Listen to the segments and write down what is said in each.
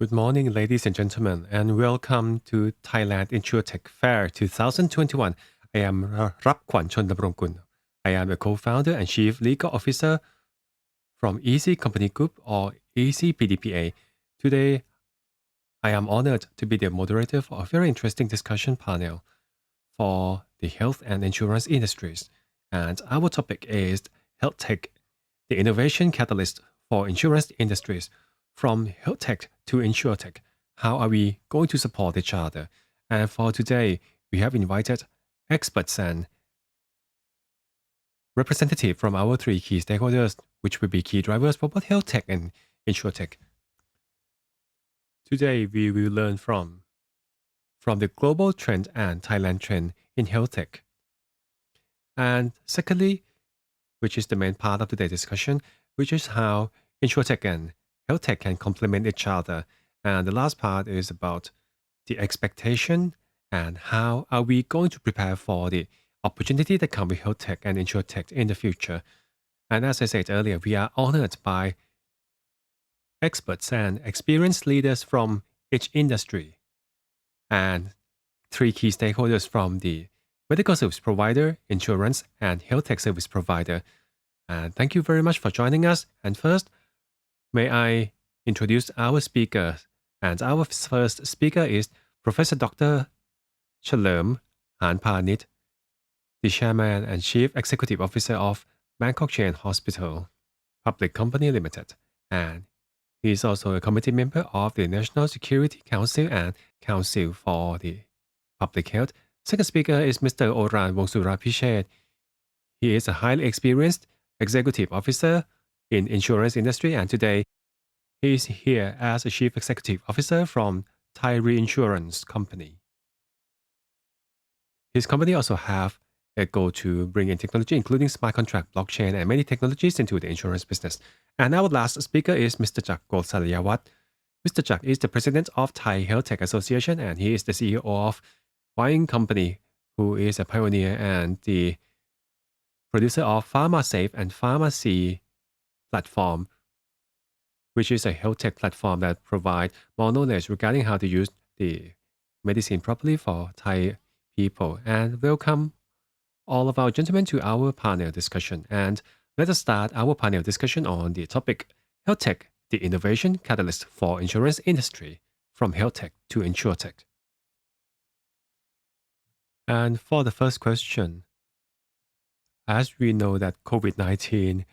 Good morning, ladies and gentlemen, and welcome to Thailand InsurTech Fair 2021. I am Rapkwan Chondamrongkun. I am a co-founder and chief legal officer from Easy Company Group or Easy PDPA. Today, I am honored to be the moderator for a very interesting discussion panel for the health and insurance industries. And our topic is HealthTech, the innovation catalyst for insurance industries. From HealthTech to InsurTech, how are we going to support each other? And for today, we have invited experts and representatives from our three key stakeholders, which will be key drivers for both HealthTech and InsurTech. Today, we will learn from the global trend and Thailand trend in HealthTech. And secondly, which is the main part of today's discussion, which is how InsurTech and HealthTech can complement each other. And the last part is about the expectation and how are we going to prepare for the opportunity that come with HealthTech and InsurTech in the future. And as I said earlier, we are honored by experts and experienced leaders from each industry and three key stakeholders from the medical service provider, insurance, and HealthTech service provider. And thank you very much for joining us. And first, may I introduce our speakers? And our first speaker is Prof.Dr. Chalerm Harnphanich, the Chairman and Chief Executive Officer of Bangkok Chain Hospital Public Company Limited. And he is also a committee member of the National Security Council and Council for the Public Health. Second speaker is Mr. Oran Vongsuraphichet. He is a highly experienced executive officer in insurance industry, and today he is here as a chief executive officer from Thai Reinsurance company. His company also have a goal to bring in technology, including smart contract, blockchain, and many technologies into the insurance business. And our last speaker is Mr. Kosalyawat. Mr. Jack is the president of Thai HealthTech Association, and he is the CEO of Wine Company, who is a pioneer and the producer of PharmaSafe and Pharmacy platform, which is a health tech platform that provides more knowledge regarding how to use the medicine properly for Thai people. And welcome all of our gentlemen to our panel discussion. And let us start our panel discussion on the topic health tech, the innovation catalyst for insurance industry, from health tech to InsurTech. And for the first question, as we know that COVID-19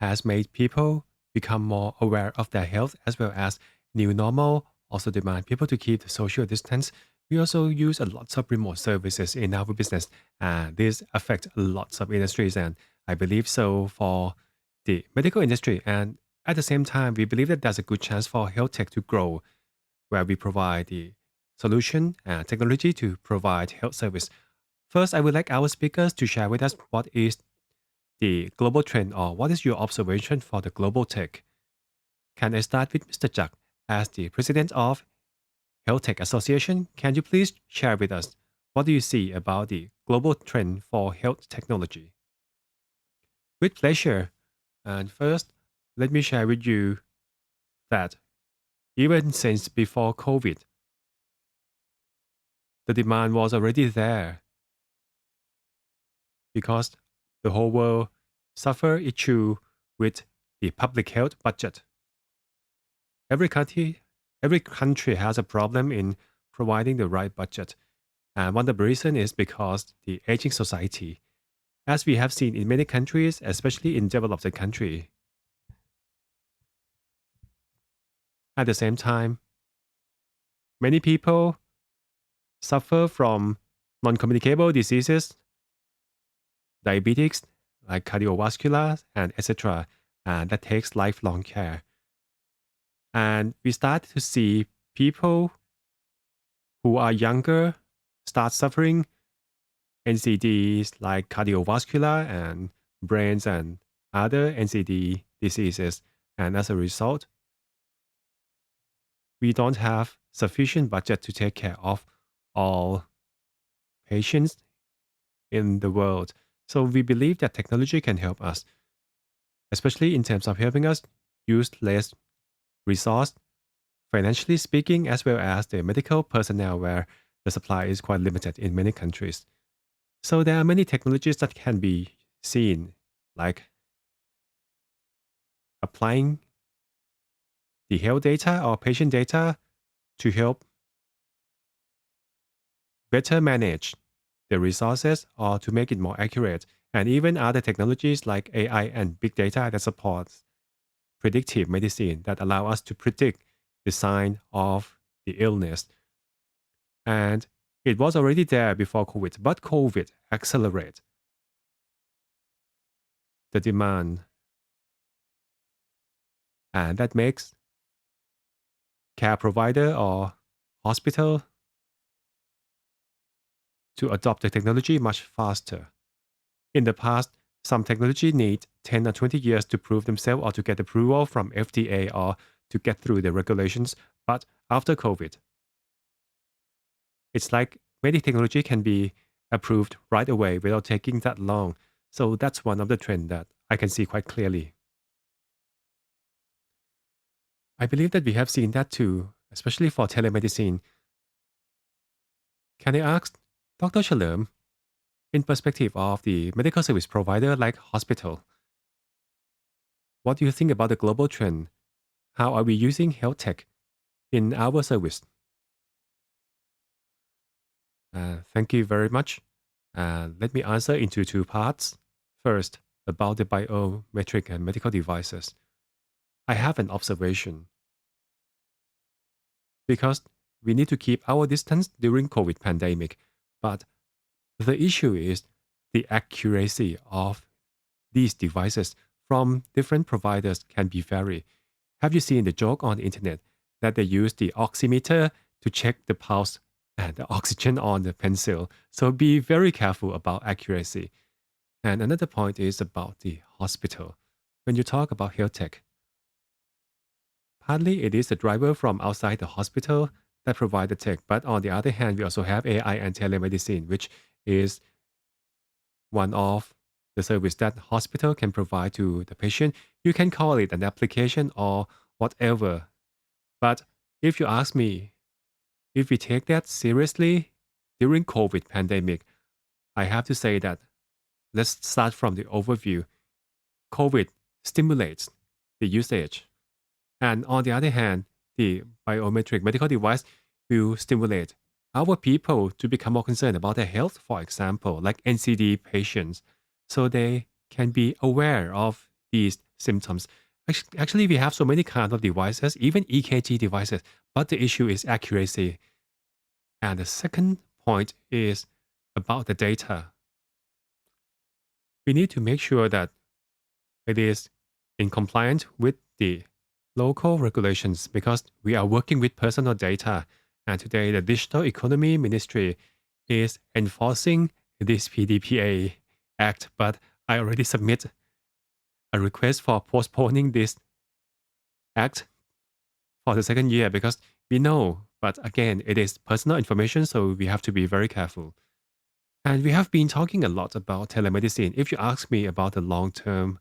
has made people become more aware of their health, as well as new normal also demand people to keep the social distance. We also use a lot of remote services in our business, and this affects lots of industries, and I believe so for the medical industry. And at the same time, we believe that there's a good chance for health tech to grow, where we provide the solution and technology to provide health service. First, I would like our speakers to share with us what is the global trend, or what is your observation for the global tech. Can I start with Mr. Jack as the president of HealthTech Association? Can you please share with us what do you see about the global trend for health technology? With pleasure. And first, let me share with you that even since before COVID, the demand was already there because the whole world suffer issue with the public health budget. Every country has a problem in providing the right budget. And one of the reasons is because the aging society, as we have seen in many countries, especially in developed countries. At the same time, many people suffer from non-communicable diseases, diabetes, like cardiovascular, and etc. And that takes lifelong care. And we start to see people who are younger start suffering NCDs like cardiovascular and brains and other NCD diseases. And as a result, we don't have sufficient budget to take care of all patients in the world. So we believe that technology can help us, especially in terms of helping us use less resource financially speaking, as well as the medical personnel, where the supply is quite limited in many countries. So there are many technologies that can be seen, like applying the health data or patient data to help better manage the resources or to make it more accurate, and even other technologies like AI and big data that supports predictive medicine that allow us to predict the sign of the illness. And it was already there before COVID, but COVID accelerated the demand, and that makes care provider or hospital to adopt the technology much faster. In the past, some technology need 10 or 20 years to prove themselves or to get approval from FDA or to get through the regulations. But after COVID, it's like many technology can be approved right away without taking that long. So that's one of the trends that I can see quite clearly. I believe that we have seen that too, especially for telemedicine. Can I ask Dr. Chalerm, in perspective of the medical service provider like hospital, what do you think about the global trend? How are we using health tech in our service? Thank you very much. Let me answer into two parts. First, about the biometric and medical devices. I have an observation because we need to keep our distance during COVID pandemic, but the issue is the accuracy of these devices from different providers can be vary. Have you seen the joke on the internet that they use the oximeter to check the pulse and the oxygen on the pencil? So be very careful about accuracy. And another point is about the hospital. When you talk about health tech, partly it is the driver from outside the hospital that provide the tech, but on the other hand, we also have AI and telemedicine, which is one of the service that hospital can provide to the patient. You can call it an application or whatever. But if you ask me, if we take that seriously during COVID pandemic, I have to say that let's start from the overview. COVID stimulates the usage. And on the other hand, the biometric medical device will stimulate our people to become more concerned about their health, for example, like NCD patients, so they can be aware of these symptoms. Actually, we have so many kinds of devices, even EKG devices, but the issue is accuracy. And the second point is about the data. We need to make sure that it is in compliance with the local regulations because we are working with personal data. And today, the Digital Economy Ministry is enforcing this PDPA Act, but I already submit a request for postponing this act for the second year because we know, but again, it is personal information, so we have to be very careful. And we have been talking a lot about telemedicine. If you ask me about the long term,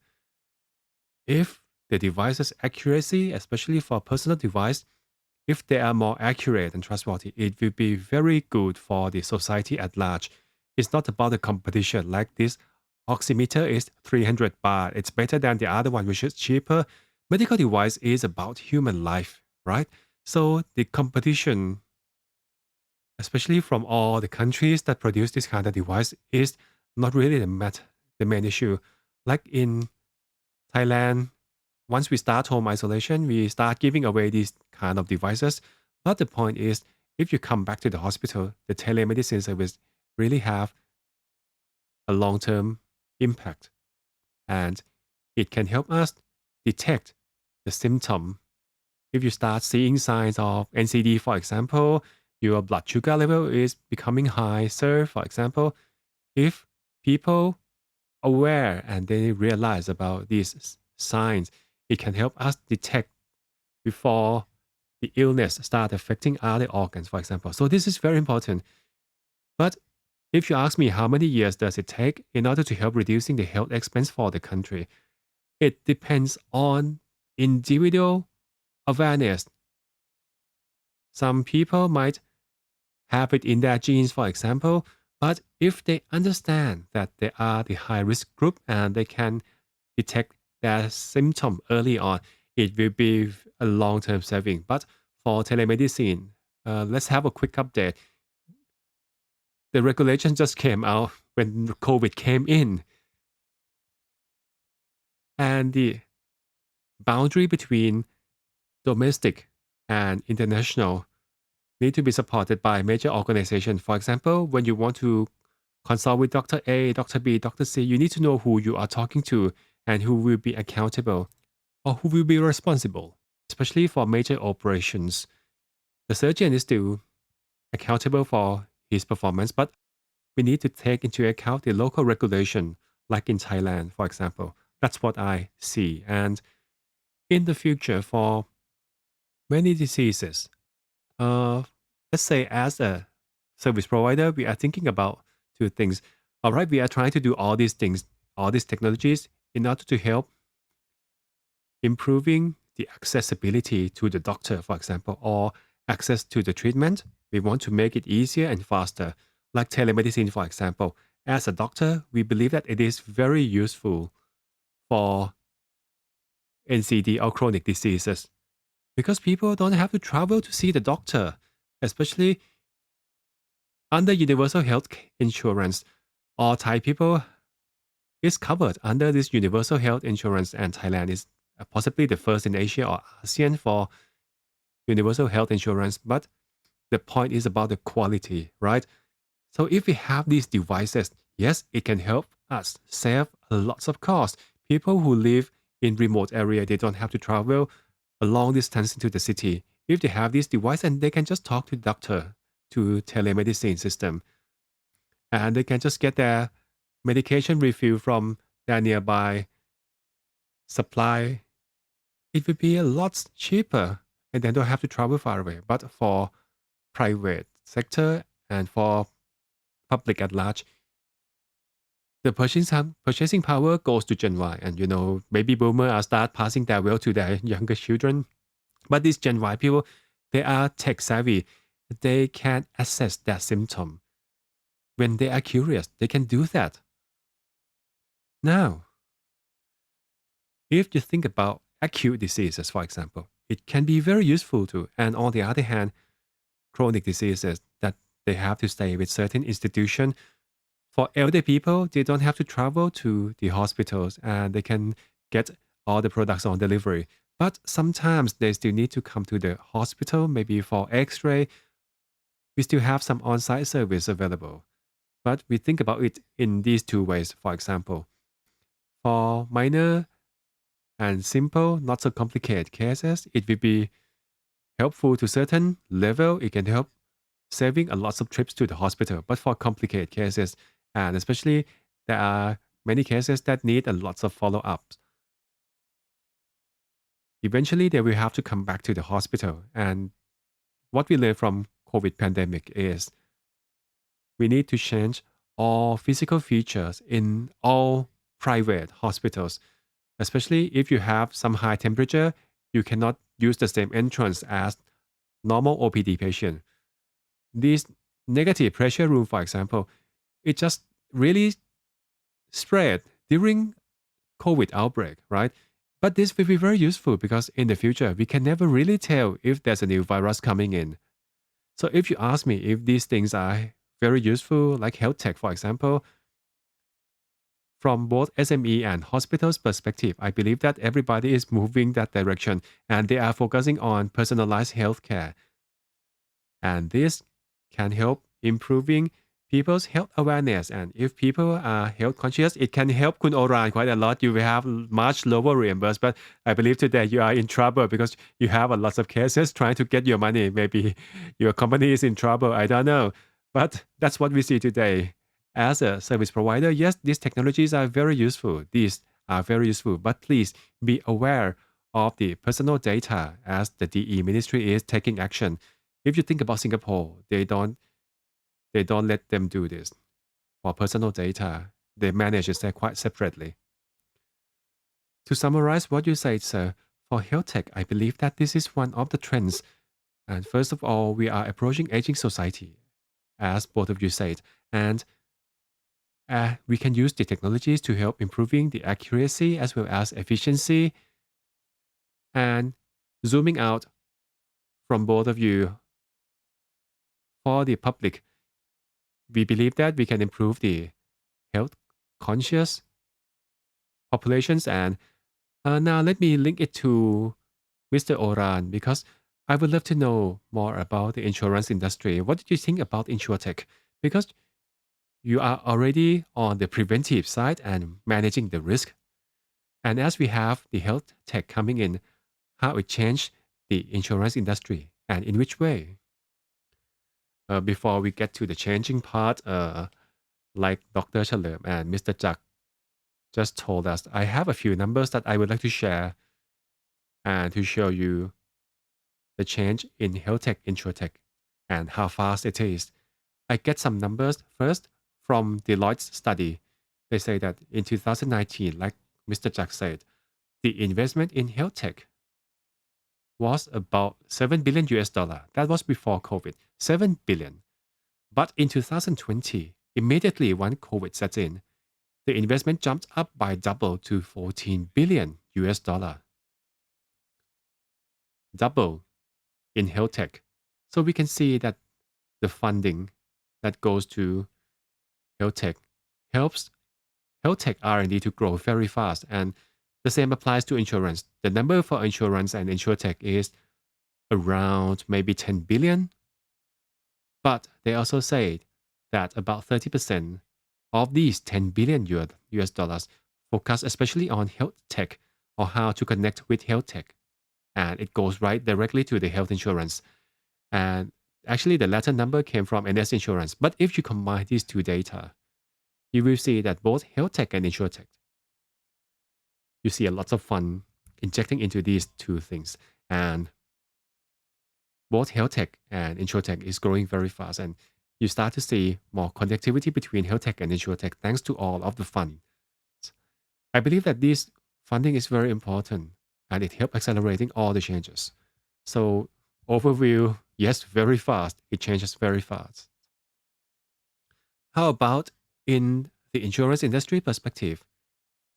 if the device's accuracy, especially for personal device, if they are more accurate and trustworthy, it will be very good for the society at large. It's not about the competition like this. Oximeter is 300 baht. It's better than the other one, which is cheaper. Medical device is about human life, right? So the competition, especially from all the countries that produce this kind of device, is not really the main issue. Like in Thailand, once we start home isolation, we start giving away these kind of devices. But the point is, if you come back to the hospital, the telemedicine service really have a long-term impact. And it can help us detect the symptom. If you start seeing signs of NCD, for example, your blood sugar level is becoming high, sir, for example, if people aware and they realize about these signs, it can help us detect before the illness start affecting other organs, for example. So this is very important. But if you ask me how many years does it take in order to help reducing the health expense for the country, it depends on individual awareness Some people might have it in their genes, for example, but if they understand that they are the high risk group and they can detect their symptom early on, it will be a long-term saving. But for telemedicine, let's have a quick update. The regulation just came out when COVID came in, and the boundary between domestic and international need to be supported by major organizations. For example, when you want to consult with Dr. A, Dr. B, Dr. C, you need to know who you are talking to and who will be accountable or who will be responsible, especially for major operations. The surgeon is still accountable for his performance, but we need to take into account the local regulation, like in Thailand, for example. That's what I see. And in the future, for many diseases, uh, let's say as a service provider, we are thinking about two things. All right, we are trying to do all these things, all these technologies in order to help improving the accessibility to the doctor, for example, or access to the treatment. We want to make it easier and faster, like telemedicine, for example. As a doctor, we believe that it is very useful for NCD or chronic diseases because people don't have to travel to see the doctor, especially under universal health insurance. All Thai people is covered under this universal health insurance, and Thailand is possibly the first in Asia or ASEAN for universal health insurance. But the point is about the quality, right? So if we have these devices, yes, it can help us save lots of cost. People who live in remote area, they don't have to travel a long distance into the city. If they have this device, and they can just talk to the doctor to telemedicine system, and they can just get their medication refill from their nearby supply, it would be a lot cheaper and they don't have to travel far away. But for private sector and for public at large, the purchasing power goes to Gen Y. And, baby boomers are start passing their wealth to their younger children. But these Gen Y people, they are tech savvy. They can assess their symptom. When they are curious, they can do that. Now, if you think about acute diseases, for example, it can be very useful too. And on the other hand, chronic diseases that they have to stay with certain institution. For elder people, they don't have to travel to the hospitals and they can get all the products on delivery. But sometimes they still need to come to the hospital, maybe for x-ray. We still have some on-site service available. But we think about it in these two ways. For example, for minor and simple, not so complicated cases, it will be helpful to certain level. It can help saving a lot of trips to the hospital. But for complicated cases, and especially there are many cases that need a lot of follow-ups, eventually they will have to come back to the hospital. And what we learned from COVID pandemic is we need to change all physical features in all private hospitals. Especially if you have some high temperature, you cannot use the same entrance as normal OPD patient. This negative pressure room, for example, it just really spread during COVID outbreak, right? But this will be very useful because in the future, we can never really tell if there's a new virus coming in. So if you ask me if these things are very useful, like health tech, for example, from both SME and hospitals perspective, I believe that everybody is moving that direction and they are focusing on personalized healthcare. And this can help improving people's health awareness. And if people are health conscious, it can help Kun Oran quite a lot. You will have much lower reimbursement. But I believe today you are in trouble because you have a lot of cases trying to get your money. Maybe your company is in trouble. I don't know. But that's what we see today. As a service provider, yes, these technologies are very useful. These are very useful. But please be aware of the personal data as the DE ministry is taking action. If you think about Singapore, they don't let them do this. For personal data, they manage it quite separately. To summarize what you said, sir, for health tech, I believe that this is one of the trends And first of all, we are approaching aging society, as both of you said, and we can use the technologies to help improving the accuracy as well as efficiency. And zooming out from both of you, for the public, we believe that we can improve the health conscious populations. And now let me link it to Mr. Oran because I would love to know more about the insurance industry. What did you think about InsurTech? Because you are already on the preventive side and managing the risk. And as we have the health tech coming in, how it changed the insurance industry and in which way? Before we get to the changing part, like Dr. Chalerm and Mr. Jack just told us, I have a few numbers that I would like to share and to show you the change in health tech, insurtech, and how fast it is. I get some numbers first from Deloitte's study. They say that in 2019, like Mr. Jack said, the investment in health tech was about 7 billion US dollar. That was before COVID, 7 billion. But in 2020, immediately when COVID set in, the investment jumped up by double to 14 billion US dollar. Double in health tech. So we can see that the funding that goes to health tech helps health tech R&D to grow very fast. And the same applies to insurance. The number for insurance and insurtech is around maybe 10 billion. But they also say that about 30% of these 10 billion US dollars focus especially on health tech or how to connect with health tech. And it goes right directly to the health insurance. And actually, the latter number came from NS Insurance. But if you combine these two data, you will see that both health tech and insurtech, you see a lot of fund injecting into these two things. And both health tech and insurtech is growing very fast. And you start to see more connectivity between health tech and insurtech thanks to all of the funds. I believe that this funding is very important and it helps accelerating all the changes. So overview, yes, very fast. It changes very fast. How about in the insurance industry perspective?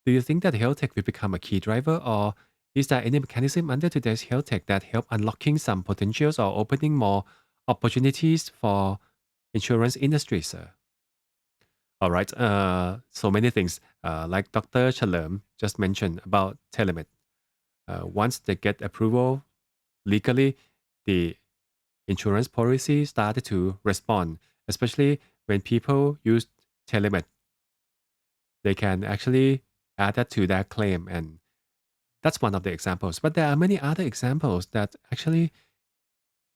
Do you think that health tech will become a key driver, or is there any mechanism under today's health tech that help unlocking some potentials or opening more opportunities for insurance industry, sir? All right. So many things. Like Dr. Chalerm just mentioned about telemed. Once they get approval legally, the insurance policy started to respond, especially when people use telemed. They can actually add that to their claim, and that's one of the examples. But there are many other examples that actually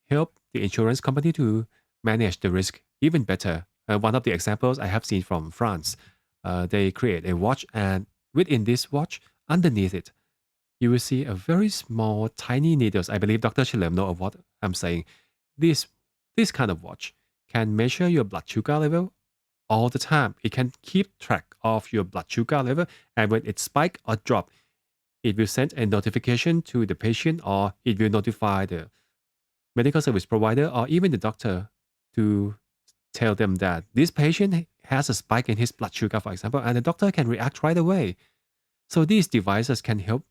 help the insurance company to manage the risk even better. One of the examples I have seen from France, they create a watch, and within this watch, underneath it, you will see a very small, tiny needles. I believe Dr. Chalerm know of what I'm saying. This kind of watch can measure your blood sugar level all the time. It can keep track of your blood sugar level, and when it spike or drop, it will send a notification to the patient, or it will notify the medical service provider or even the doctor to tell them that this patient has a spike in his blood sugar, for example, and the doctor can react right away. So these devices can help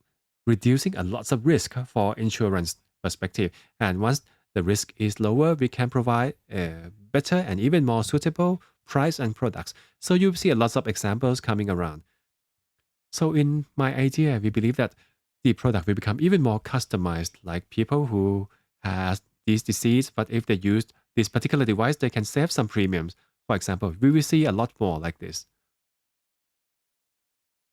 reducing a lot of risk for insurance perspective. And once the risk is lower, we can provide a better and even more suitable price and products. So you see a lot of examples coming around. So in my idea, we believe that the product will become even more customized, like people who has this disease, but if they use this particular device, they can save some premiums. For example, we will see a lot more like this.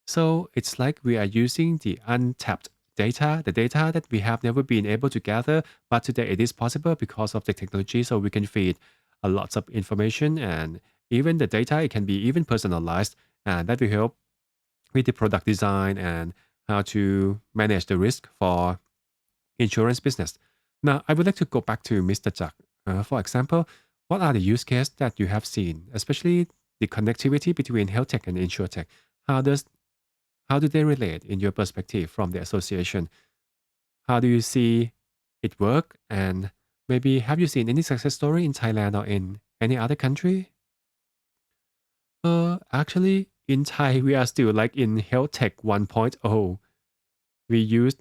So it's like we are using the untapped data, the data that we have never been able to gather, but today it is possible because of the technology. So we can feed a lot of information, and even the data, it can be even personalized, and that will help with the product design and how to manage the risk for insurance business. Now, I would like to go back to Mr. Jack. For example, what are the use cases that you have seen, especially the connectivity between health tech and insurtech? How do they relate in your perspective from the association? How do you see it work, and Maybe have you seen any success story in Thailand or in any other country? Actually, in Thai, we are still like in health tech 1.0. We use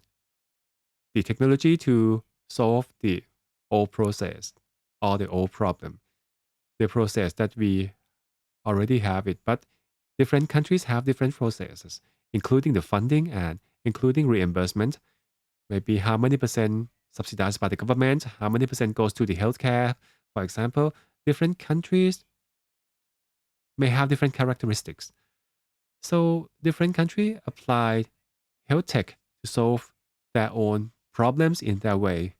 the technology to solve the old process or the old problem, the process that we already have it. But different countries have different processes, including the funding and including reimbursement. Maybe how many percent subsidized by the government, how many percent goes to the healthcare. For example, different countries may have different characteristics. So different countries apply health tech to solve their own problems in their way.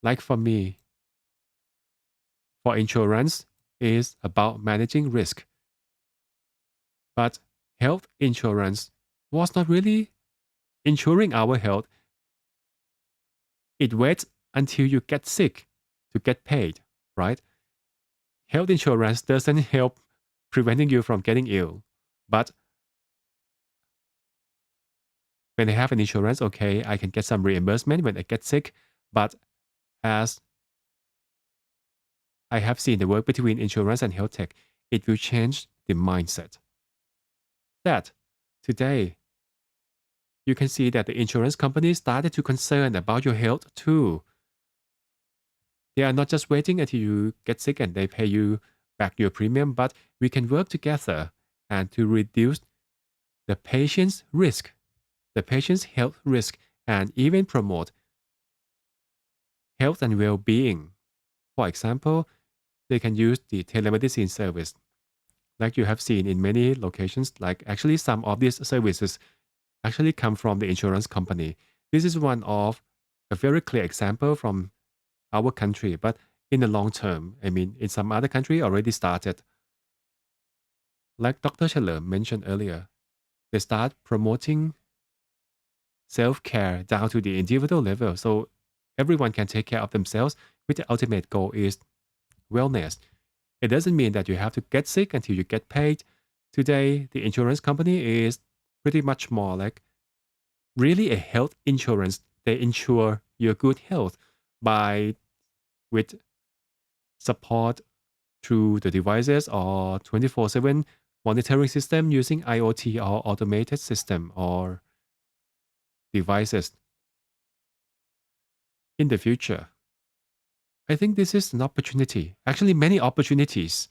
Like for me, for insurance is about managing risk. But health insurance was not really insuring our health. It waits until you get sick to get paid, right? Health insurance doesn't help preventing you from getting ill. But when I have an insurance, okay, I can get some reimbursement when I get sick. But as I have seen the work between insurance and health tech, it will change the mindset. That today, you can see that the insurance companies started to concern about your health too. They are not just waiting until you get sick and they pay you back your premium, but we can work together and to reduce the patient's risk, the patient's health risk, and even promote health and well-being. For example, they can use the telemedicine service like you have seen in many locations. Like actually some of these services actually come from the insurance company. This is one of a very clear example from our country, but in the long term, I mean, in some other country already started. Like Dr. Chalerm mentioned earlier, they start promoting self-care down to the individual level so everyone can take care of themselves with the ultimate goal is wellness. It doesn't mean that you have to get sick until you get paid. Today, the insurance company is pretty much more like really a health insurance. They insure your good health by with support through the devices or 24/7 monitoring system using IoT or automated system or devices in the future. I think this is an opportunity, actually many opportunities,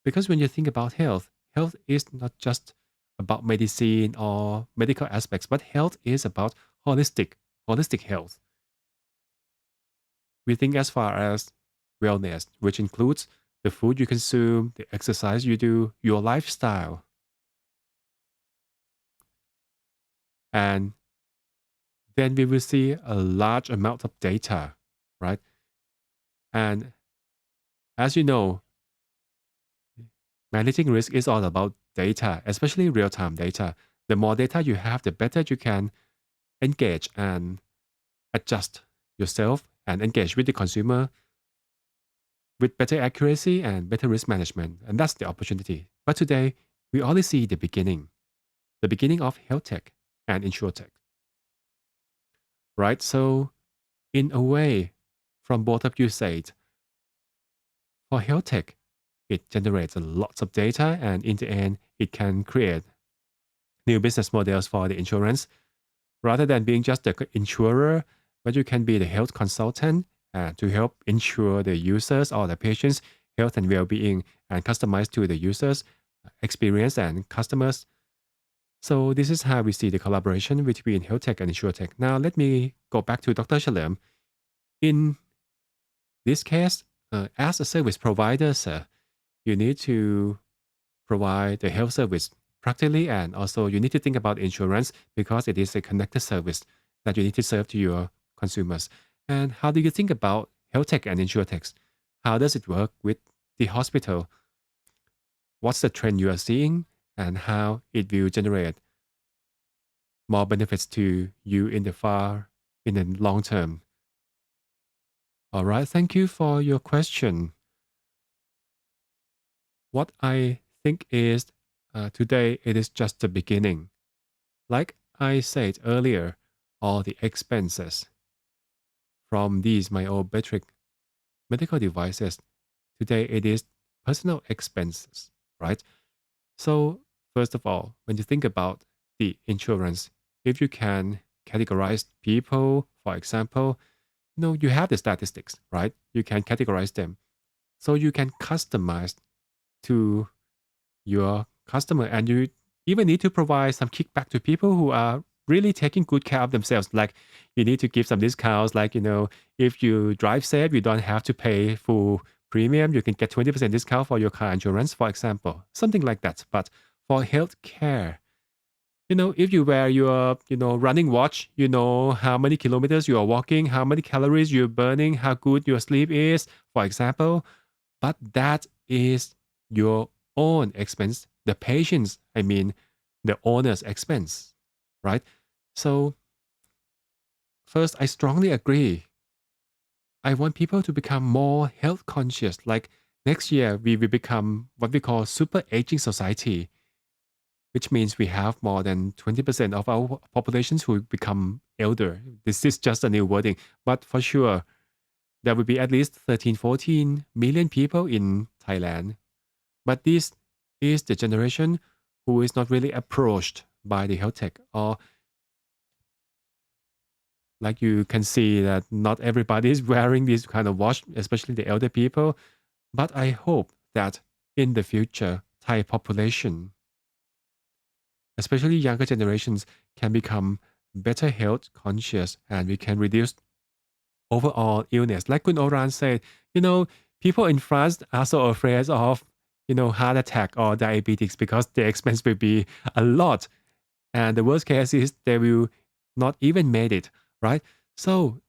because when you think about health, health is not just about medicine or medical aspects, but health is about holistic health. We think as far as wellness, which includes the food you consume, the exercise you do, your lifestyle. And then we will see a large amount of data, right? And as you know, managing risk is all about data, especially real-time data. The more data you have, the better you can engage and adjust yourself and engage with the consumer with better accuracy and better risk management. And that's the opportunity. But today, we only see the beginning of health tech and insurtech, right? So, in a way, from both of you said, for health tech, it generates a lots of data, and in the end, it can create new business models for the insurance rather than being just the insurer, but you can be the health consultant to help ensure the users or the patients' health and well-being and customize to the users' experience and customers. So this is how we see the collaboration between health tech and insurtech. Now let me go back to Dr. Chalerm. In this case, as a service provider, sir, you need to provide the health service practically, and also you need to think about insurance because it is a connected service that you need to serve to your consumers. And how do you think about health tech and insurtech? How does it work with the hospital? What's the trend you are seeing, and how it will generate more benefits to you in the long term? All right, thank you for your question. What I think is today it is just the beginning. Like I said earlier, all the expenses from these myometric medical devices. Today, it is personal expenses, right? So, first of all, when you think about the insurance, if you can categorize people, for example, you have the statistics, right? You can categorize them. So you can customize to your customer, and you even need to provide some kickback to people who are really taking good care of themselves. Like you need to give some discounts, like, if you drive safe, you don't have to pay full premium. You can get 20% discount for your car insurance, for example, something like that. But for healthcare, if you wear your, running watch, you know how many kilometers you are walking, how many calories you're burning, how good your sleep is, for example. But that is your own expense, the patient's, the owner's expense, right? So, first, I strongly agree. I want people to become more health conscious. Like next year, we will become what we call super aging society, which means we have more than 20% of our populations who become elder. This is just a new wording, but for sure, there will be at least 13, 14 million people in Thailand. But this is the generation who is not really approached by the health tech, or like you can see that not everybody is wearing this kind of watch, especially the elder people. But I hope that in the future, Thai population, especially younger generations, can become better health conscious, and we can reduce overall illness. Like Kun Oran said, people in France are so afraid of, heart attack or diabetes because the expense will be a lot. And the worst case is they will not even made it, right? So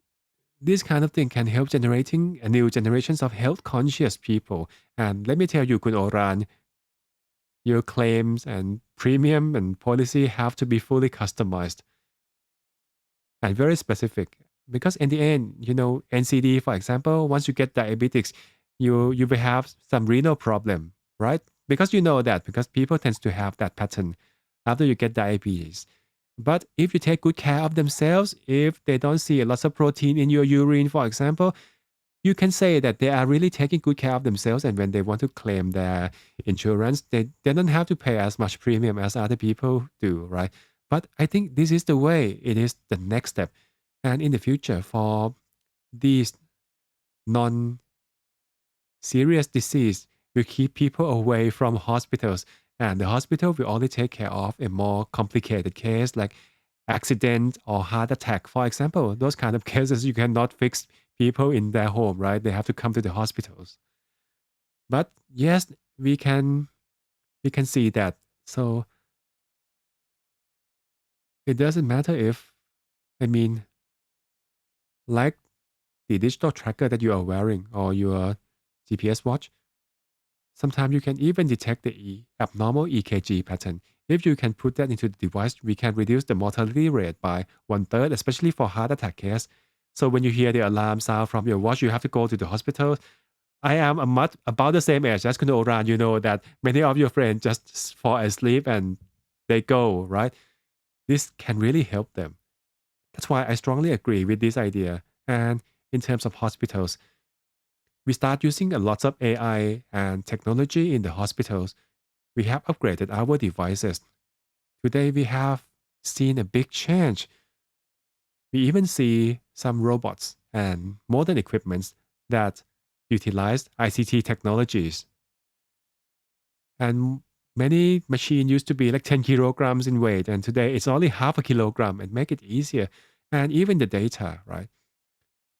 this kind of thing can help generating a new generations of health conscious people. And let me tell you, Kun Oran, your claims and premium and policy have to be fully customized and very specific. Because in the end, NCD, for example, once you get diabetes, you will have some renal problem, right? Because you know that, because people tends to have that pattern after you get diabetes. But if you take good care of themselves, if they don't see a lot of protein in your urine, for example, you can say that they are really taking good care of themselves. And when they want to claim their insurance, they don't have to pay as much premium as other people do, right? But I think this is the way, it is the next step. And in the future, for these non serious disease, will keep people away from hospitals. And the hospital will only take care of a more complicated case like accident or heart attack, for example. Those kind of cases you cannot fix people in their home, right? They have to come to the hospitals. But yes, we can see that. So it doesn't matter if, like the digital tracker that you are wearing or your GPS watch, sometimes you can even detect the abnormal EKG pattern. If you can put that into the device, we can reduce the mortality rate by 1/3, especially for heart attack case. So when you hear the alarm sound from your watch, you have to go to the hospital. I am about the same age as Kun Oran. You know that many of your friends just fall asleep and they go, right? This can really help them. That's why I strongly agree with this idea. And in terms of hospitals, we start using a lot of AI and technology in the hospitals. We have upgraded our devices. Today, we have seen a big change. We even see some robots and modern equipments that utilize ICT technologies. And many machines used to be like 10 kilograms in weight, and today it's only half a kilogram and make it easier. And even the data, right?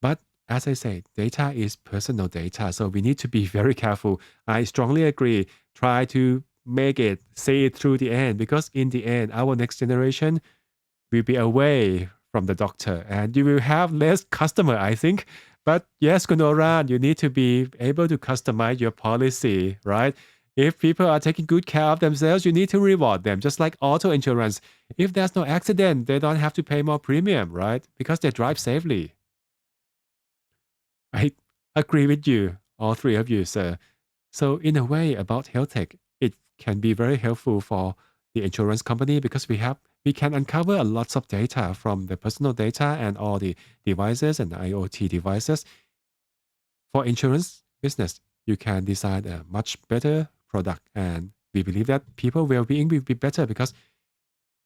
But as I say, data is personal data, so we need to be very careful. I strongly agree. Try to make it, see it through the end, because in the end, our next generation will be away from the doctor and you will have less customer, I think. But yes, Kun Oran, you need to be able to customize your policy, right? If people are taking good care of themselves, you need to reward them, just like auto insurance. If there's no accident, they don't have to pay more premium, right? Because they drive safely. I agree with you, all three of you, sir. So in a way about health tech, it can be very helpful for the insurance company because we we can uncover a lots of data from the personal data and all the devices and IoT devices. For insurance business, you can design a much better product, and we believe that people well-being will be better because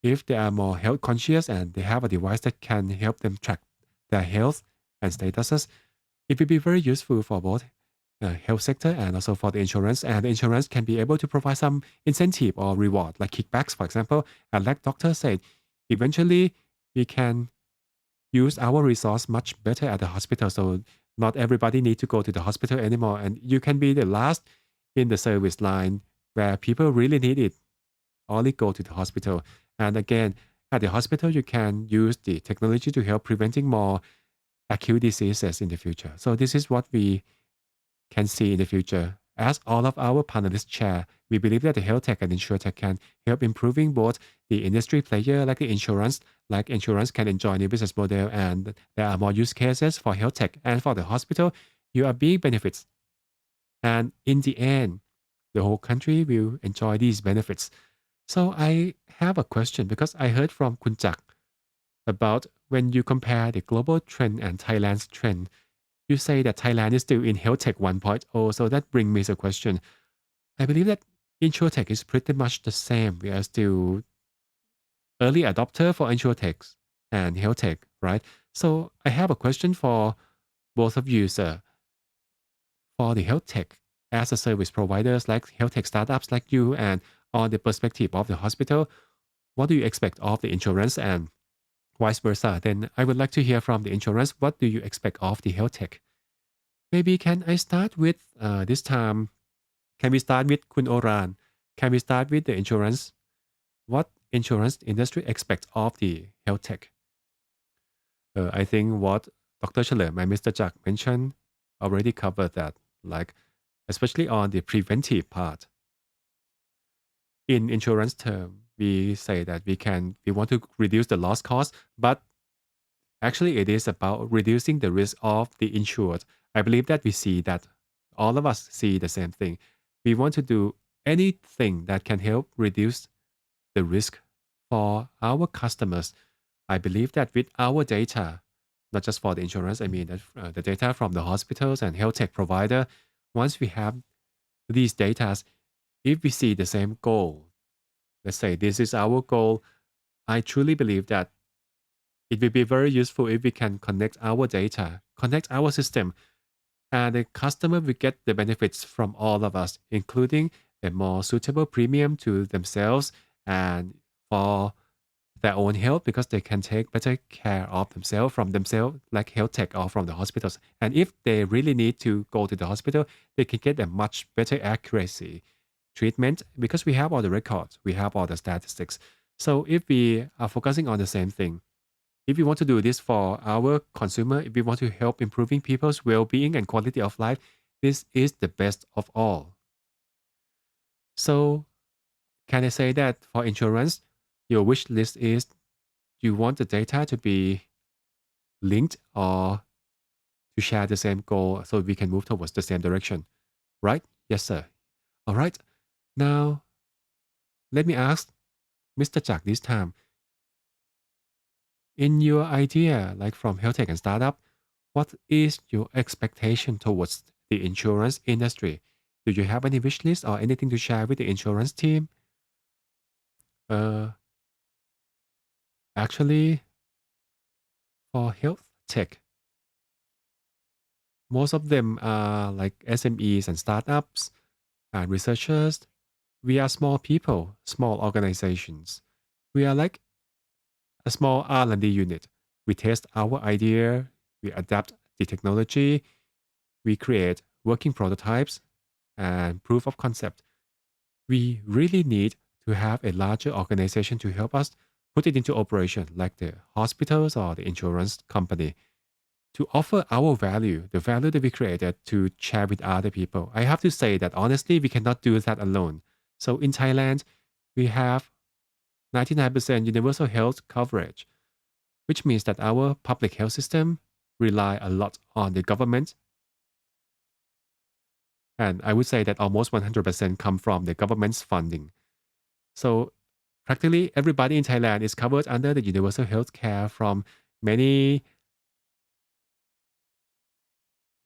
if they are more health conscious and they have a device that can help them track their health and statuses, it will be very useful for both health sector and also for the insurance. And the insurance can be able to provide some incentive or reward, like kickbacks, for example. And like doctor said, eventually we can use our resource much better at the hospital. So not everybody need to go to the hospital anymore. And you can be the last in the service line where people really need it. Only go to the hospital. And again, at the hospital, you can use the technology to help preventing more acute diseases in the future. So this is what we can see in the future. As all of our panelists share, we believe that the HealthTech and InsurTech can help improving both the industry player like insurance can enjoy new business model, and there are more use cases for HealthTech, and for the hospital, you are big benefits. And in the end, the whole country will enjoy these benefits. So I have a question because I heard from Kun Jak about when you compare the global trend and Thailand's trend, you say that Thailand is still in health tech 1.0. So that brings me to a question. I believe that InsurTech is pretty much the same. We are still early adopter for InsurTech and health tech, right? So I have a question for both of you, sir. For the health tech as a service providers like health tech startups like you, and on the perspective of the hospital, what do you expect of the insurance and vice versa? Then I would like to hear from the insurance. What do you expect of the health tech? Maybe can I start with this time? Can we start with Kun Oran? Can we start with the insurance? What insurance industry expects of the health tech? I think what Dr. Chalerm and Mr. Jak mentioned already covered that, like especially on the preventive part. In insurance term, we say that we want to reduce the loss cost, but actually it is about reducing the risk of the insured. I believe that we see that all of us see the same thing. We want to do anything that can help reduce the risk for our customers. I believe that with our data, not just for the insurance, I mean that, the data from the hospitals and health tech provider, once we have these data, if we see the same goal, let's say this is our goal, I truly believe that it will be very useful if we can connect our data, connect our system, and the customer will get the benefits from all of us, including a more suitable premium to themselves and for their own health, because they can take better care of themselves from themselves, like health tech or from the hospitals. And if they really need to go to the hospital, they can get a much better accuracy treatment because we have all the records, we have all the statistics. So if we are focusing on the same thing, if we want to do this for our consumer, if we want to help improving people's well-being and quality of life, this is the best of all. So can I say that for insurance, your wish list is you want the data to be linked or to share the same goal so we can move towards the same direction, right? Yes, sir. All right. Now, let me ask Mr. Jak this time. In your idea, like from health tech and startup, what is your expectation towards the insurance industry? Do you have any wish list or anything to share with the insurance team? Uh, Actually, for health tech, most of them are like SMEs and startups and researchers. We are small people, small organizations. We are like a small R&D unit. We test our idea, we adapt the technology, we create working prototypes and proof of concept. We really need to have a larger organization to help us put it into operation, like the hospitals or the insurance company, to offer our value, the value that we created, to share with other people. I have to say that honestly, we cannot do that alone. So in Thailand, we have 99% universal health coverage, which means that our public health system rely a lot on the government. And I would say that almost 100% come from the government's funding. So practically everybody in Thailand is covered under the universal health care from many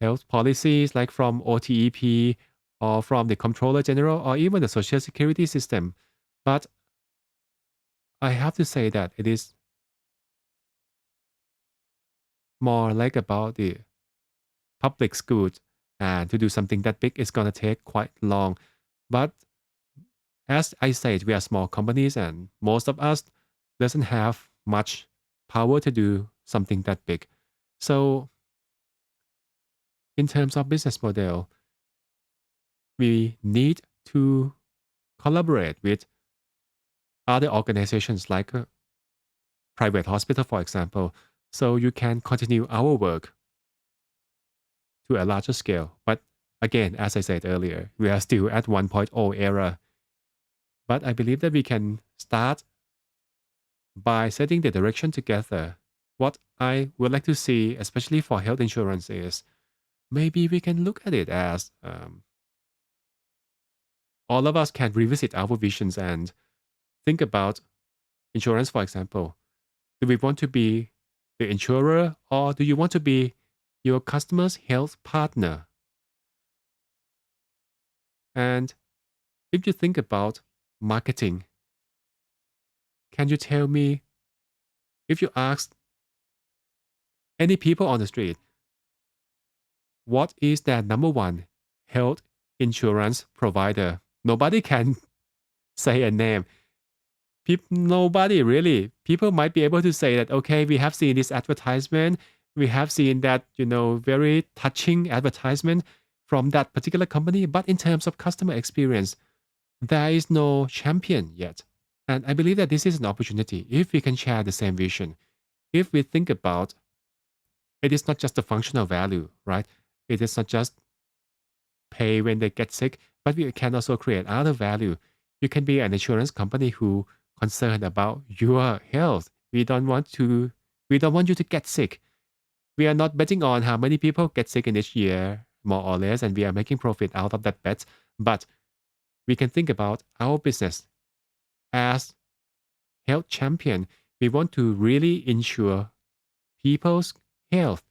health policies like from OTEP or from the Comptroller General or even the Social Security system. But I have to say that it is more like about the public schools, and to do something that big is going to take quite long. But as I said, we are small companies and most of us doesn't have much power to do something that big. So in terms of business model, we need to collaborate with other organizations like private hospital, for example, so you can continue our work to a larger scale. But again, as I said earlier, we are still at 1.0 era. But I believe that we can start by setting the direction together. What I would like to see, especially for health insurance, is maybe we can look at it as all of us can revisit our visions and think about insurance, for example. Do we want to be the insurer or do you want to be your customer's health partner? And if you think about marketing, can you tell me if you ask any people on the street, what is their number one health insurance provider? Nobody can say a name. Nobody really. People might be able to say that, okay, we have seen this advertisement. We have seen that, very touching advertisement from that particular company. But in terms of customer experience, there is no champion yet. And I believe that this is an opportunity if we can share the same vision. If we think about it is not just a functional value, right? It is not just pay when they get sick, but we can also create other value. You can be an insurance company who concerned about your health. We don't want you to get sick. We are not betting on how many people get sick in each year, more or less, and we are making profit out of that bet. But we can think about our business as health champion. We want to really ensure people's health.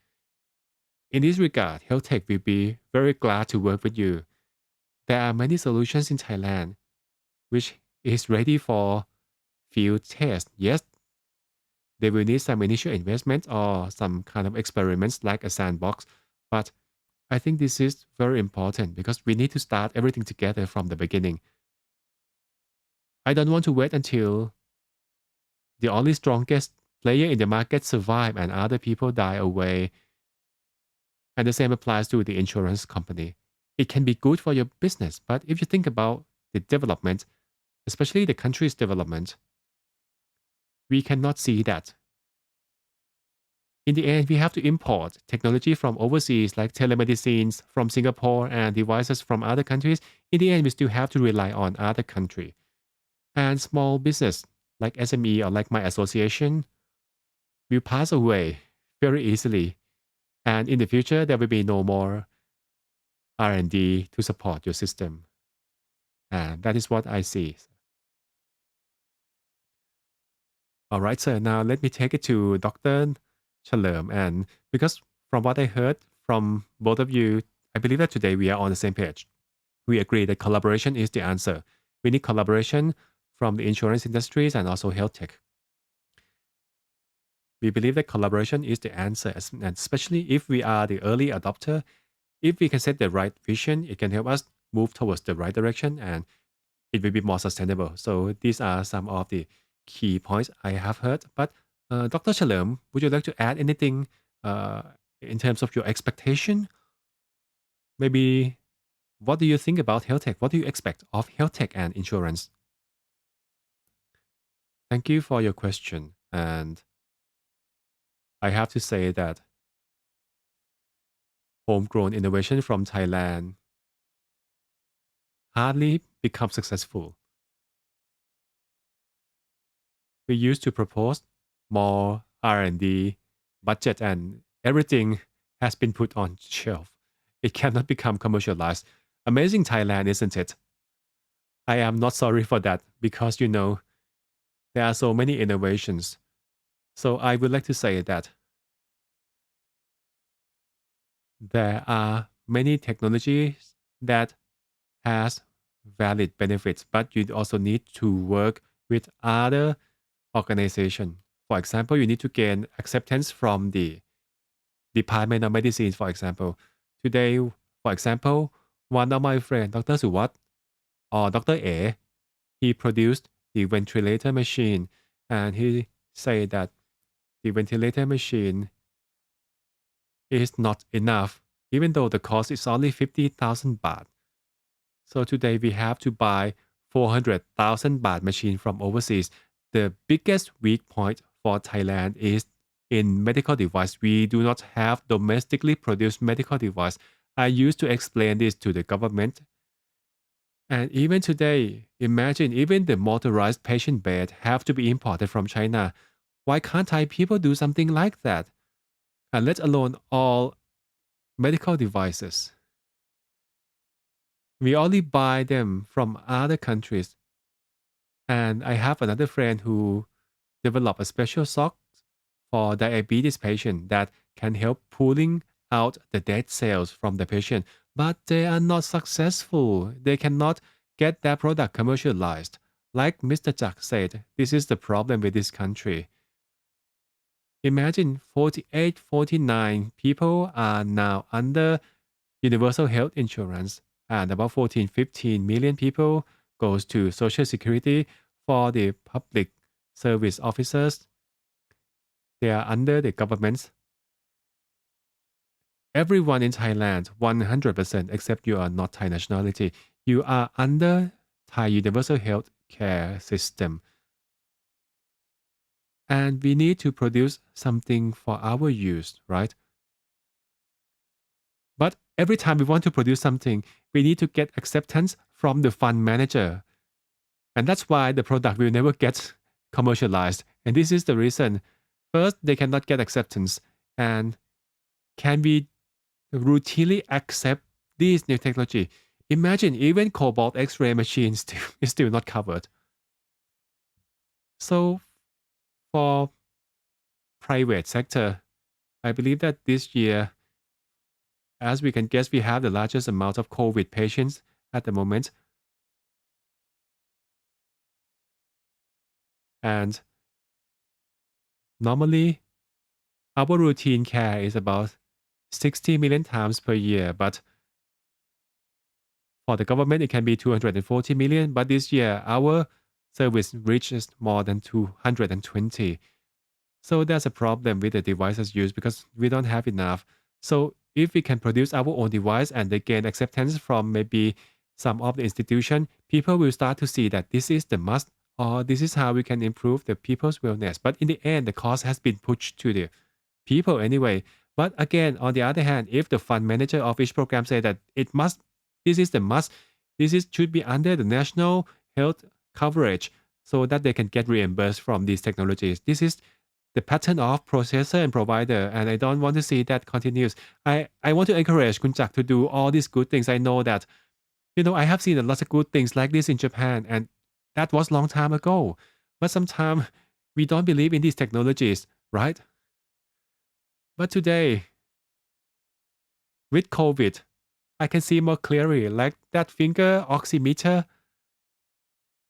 In this regard, HealthTech will be very glad to work with you. There are many solutions in Thailand which is ready for field test. Yes, they will need some initial investment or some kind of experiments like a sandbox, but I think this is very important because we need to start everything together from the beginning. I don't want to wait until the only strongest player in the market survive and other people die away. And the same applies to the insurance company. It can be good for your business, but if you think about the development, especially the country's development, we cannot see that. In the end, we have to import technology from overseas like telemedicines from Singapore and devices from other countries. In the end, we still have to rely on other countries. And small business like SME or like my association will pass away very easily. And in the future, there will be no more R&D to support your system. And that is what I see. All right, sir. Now let me take it to Dr. Chalerm. And because from what I heard from both of you, I believe that today we are on the same page. We agree that collaboration is the answer. We need collaboration from the insurance industries and also health tech. We believe that collaboration is the answer, and especially if we are the early adopter. If we can set the right vision, it can help us move towards the right direction and it will be more sustainable. So these are some of the key points I have heard. But Dr. Chalerm, would you like to add anything in terms of your expectation? Maybe what do you think about health tech? What do you expect of health tech and insurance? Thank you for your question. And I have to say that homegrown innovation from Thailand hardly become successful. We used to propose more R&D budget and everything has been put on shelf. It cannot become commercialized. Amazing Thailand, isn't it? I am not sorry for that because there are so many innovations. So I would like to say that there are many technologies that has valid benefits, but you also need to work with other organizations. For example, you need to gain acceptance from the Department of Medicine, for example. Today, for example, one of my friends, Dr. Suwat or Dr. A, he produced the ventilator machine, and he said that the ventilator machine is not enough, even though the cost is only 50,000 baht. So today we have to buy 400,000 baht machine from overseas. The biggest weak point for Thailand is in medical device. We do not have domestically produced medical device. I used to explain this to the government. And even today, imagine even the motorized patient bed have to be imported from China. Why can't Thai people do something like that? And let alone all medical devices. We only buy them from other countries. And I have another friend who developed a special sock for diabetes patient that can help pulling out the dead cells from the patient, but they are not successful. They cannot get their product commercialized. Like Mr. Jack said, this is the problem with this country. Imagine 48, 49 people are now under universal health insurance, and about 14, 15 million people goes to social security. For the public service officers, they are under the government. Everyone in Thailand, 100%, except you are not Thai nationality, you are under Thai universal health care system. And we need to produce something for our use, right? But every time we want to produce something, we need to get acceptance from the fund manager. And that's why the product will never get commercialized. And this is the reason. First, they cannot get acceptance. And can we routinely accept this new technology? Imagine even cobalt X-ray machines is still not covered. So for private sector, I believe that this year, as we can guess, we have the largest amount of COVID patients at the moment. And normally, our routine care is about 60 million times per year, but for the government, it can be 240 million. But this year, our service reaches more than 220. So there's a problem with the devices used because we don't have enough. So if we can produce our own device and they gain acceptance from maybe some of the institution, people will start to see that this is the must or this is how we can improve the people's wellness. But in the end, the cost has been pushed to the people anyway. But again, on the other hand, if the fund manager of each program say that it must, this is the must, should be under the national health coverage so that they can get reimbursed from these technologies. This is the pattern of processor and provider, and I don't want to see that continues. I want to encourage Kun Jack to do all these good things. I know that, I have seen a lot of good things like this in Japan, and that was long time ago. But sometimes we don't believe in these technologies, right? But today, with COVID, I can see more clearly, like that finger oximeter,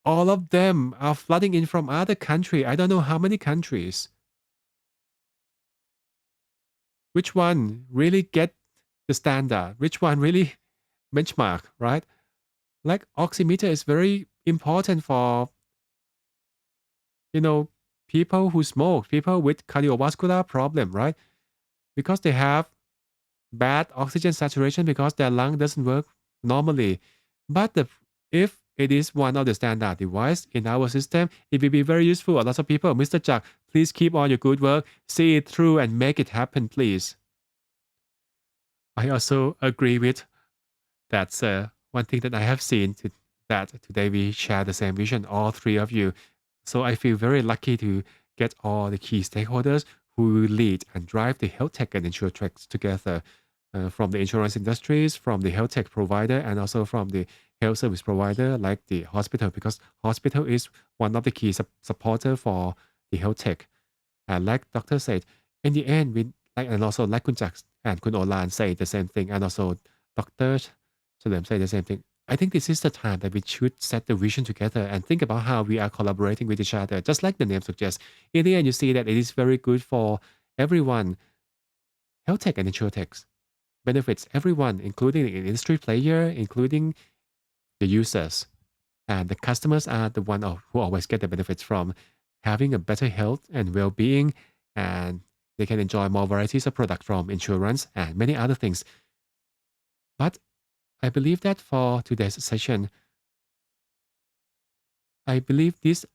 all of them are flooding in from other countries. I don't know how many countries. Which one really get the standard? Which one really benchmark, right? Like oximeter is very important for, people who smoke, people with cardiovascular problem, right? Because they have bad oxygen saturation because their lung doesn't work normally. But if it is one of the standard device in our system, it will be very useful. A lot of people, Mr. Jack, please keep on your good work, see it through and make it happen, please. I also agree with that's one thing that I have seen that today we share the same vision, all three of you. So I feel very lucky to get all the key stakeholders who lead and drive the HealthTech and InsurTech together. from the insurance industries, from the health tech provider, and also from the health service provider like the hospital, because hospital is one of the key supporter for the health tech. And like doctor said, in the end, we like, and also like Kun Jack and Kun Oran say the same thing, and also Dr. Chalerm say the same thing. I think this is the time that we should set the vision together and think about how we are collaborating with each other. Just like the name suggests, in the end, you see that it is very good for everyone. Health tech and InsurTech benefits everyone, including the industry player, including the users. And the customers are the one who always get the benefits from having a better health and well-being, and they can enjoy more varieties of products from insurance and many other things. But I believe that for today's session, I believe this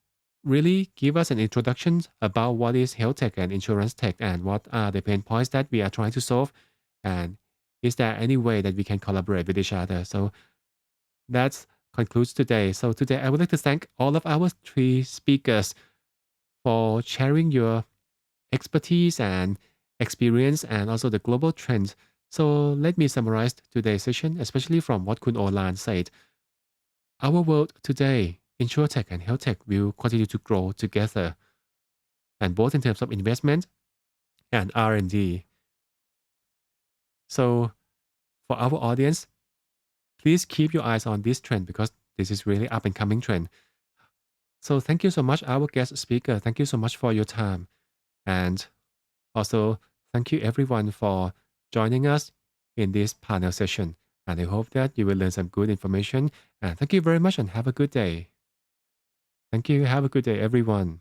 really give us an introduction about what is health tech and insurance tech and what are the pain points that we are trying to solve, and is there any way that we can collaborate with each other. So that concludes today. So today I would like to thank all of our three speakers for sharing your expertise and experience and also the global trends. So let me summarize today's session, especially from what Kun Oran said. Our world today, InsurTech and HealthTech will continue to grow together, and both in terms of investment and R&D. So for our audience, please keep your eyes on this trend because this is really up and coming trend. So thank you so much, our guest speaker. Thank you so much for your time. And also, thank you everyone for joining us in this panel session. And I hope that you will learn some good information. And thank you very much and have a good day. Thank you. Have a good day, everyone.